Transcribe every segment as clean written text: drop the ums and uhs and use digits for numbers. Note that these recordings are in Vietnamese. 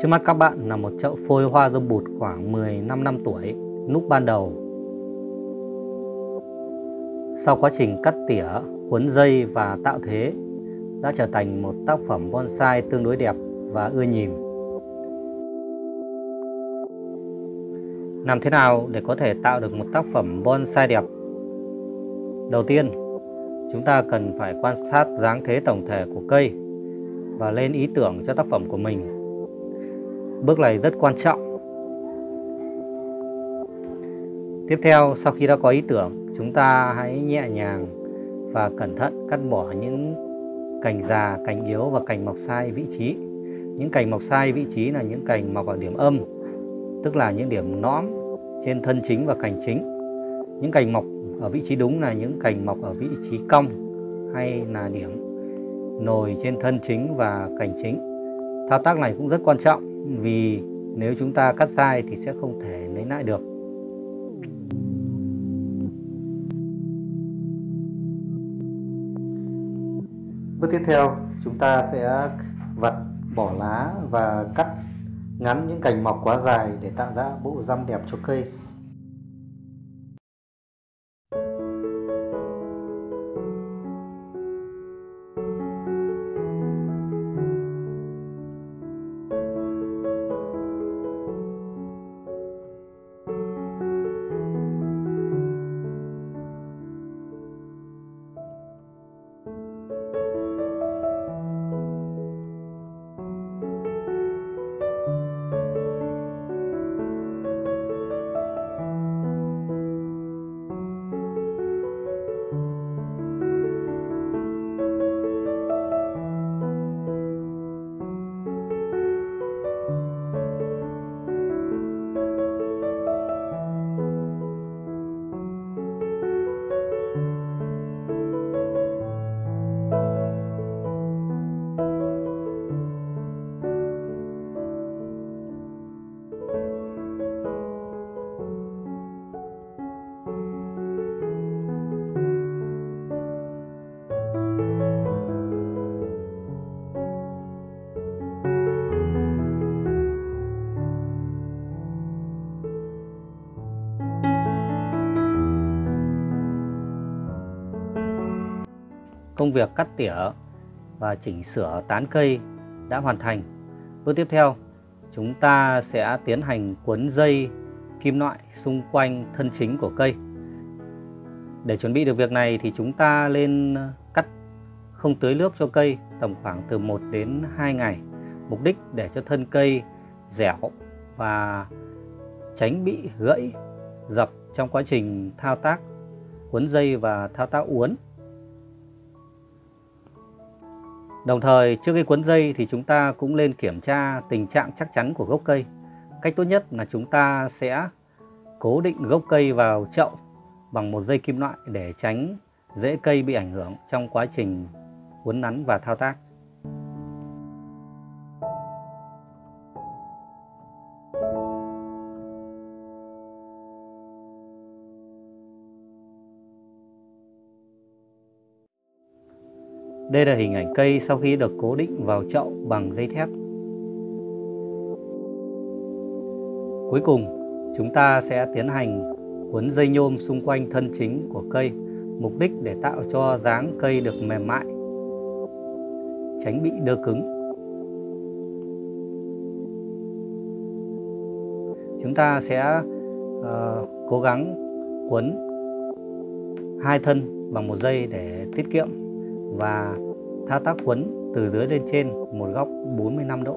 Trước mắt các bạn là một chậu phôi hoa dâm bụt khoảng 15 năm tuổi, núp ban đầu. Sau quá trình cắt tỉa, quấn dây và tạo thế, đã trở thành một tác phẩm bonsai tương đối đẹp và ưa nhìn. Làm thế nào để có thể tạo được một tác phẩm bonsai đẹp? Đầu tiên, chúng ta cần phải quan sát dáng thế tổng thể của cây và lên ý tưởng cho tác phẩm của mình. Bước này rất quan trọng. Tiếp theo, sau khi đã có ý tưởng, chúng ta hãy nhẹ nhàng và cẩn thận cắt bỏ những cành già, cành yếu và cành mọc sai vị trí. Những cành mọc sai vị trí là những cành mọc ở điểm âm, tức là những điểm nõm trên thân chính và cành chính. Những cành mọc ở vị trí đúng là những cành mọc ở vị trí cong hay là điểm nồi trên thân chính và cành chính. Thao tác này cũng rất quan trọng vì nếu chúng ta cắt sai thì sẽ không thể lấy lại được. Bước tiếp theo, chúng ta sẽ vặt bỏ lá và cắt ngắn những cành mọc quá dài để tạo ra bộ răm đẹp cho cây. Công việc cắt tỉa và chỉnh sửa tán cây đã hoàn thành. Bước tiếp theo, chúng ta sẽ tiến hành quấn dây kim loại xung quanh thân chính của cây. Để chuẩn bị được việc này thì chúng ta nên cắt không tưới nước cho cây tầm khoảng từ 1 đến 2 ngày. Mục đích để cho thân cây dẻo và tránh bị gãy, dập trong quá trình thao tác quấn dây và thao tác uốn. Đồng thời, trước khi quấn dây thì chúng ta cũng nên kiểm tra tình trạng chắc chắn của gốc cây. Cách tốt nhất là chúng ta sẽ cố định gốc cây vào chậu bằng một dây kim loại để tránh rễ cây bị ảnh hưởng trong quá trình uốn nắn và thao tác. Đây là hình ảnh cây sau khi được cố định vào chậu bằng dây thép. Cuối cùng, chúng ta sẽ tiến hành quấn dây nhôm xung quanh thân chính của cây, mục đích để tạo cho dáng cây được mềm mại, tránh bị đơ cứng. Chúng ta sẽ cố gắng quấn hai thân bằng một dây để tiết kiệm và thao tác quấn từ dưới lên trên một góc 45 độ.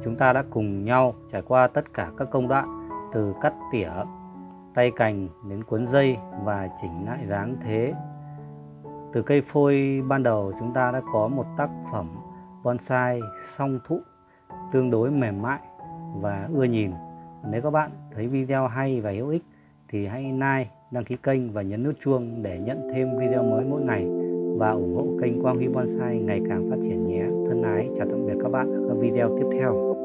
chúng ta đã cùng nhau trải qua tất cả các công đoạn từ cắt tỉa tay cành đến cuốn dây và chỉnh lại dáng thế. Từ cây phôi ban đầu chúng ta đã có một tác phẩm bonsai song thụ tương đối mềm mại và ưa nhìn. Nếu các bạn thấy video hay và hữu ích thì hãy like, đăng ký kênh và nhấn nút chuông để nhận thêm video mới mỗi ngày và ủng hộ kênh Quang Huy Bonsai ngày càng phát triển nhé. Thân ái chào tạm biệt các bạn ở các video tiếp theo.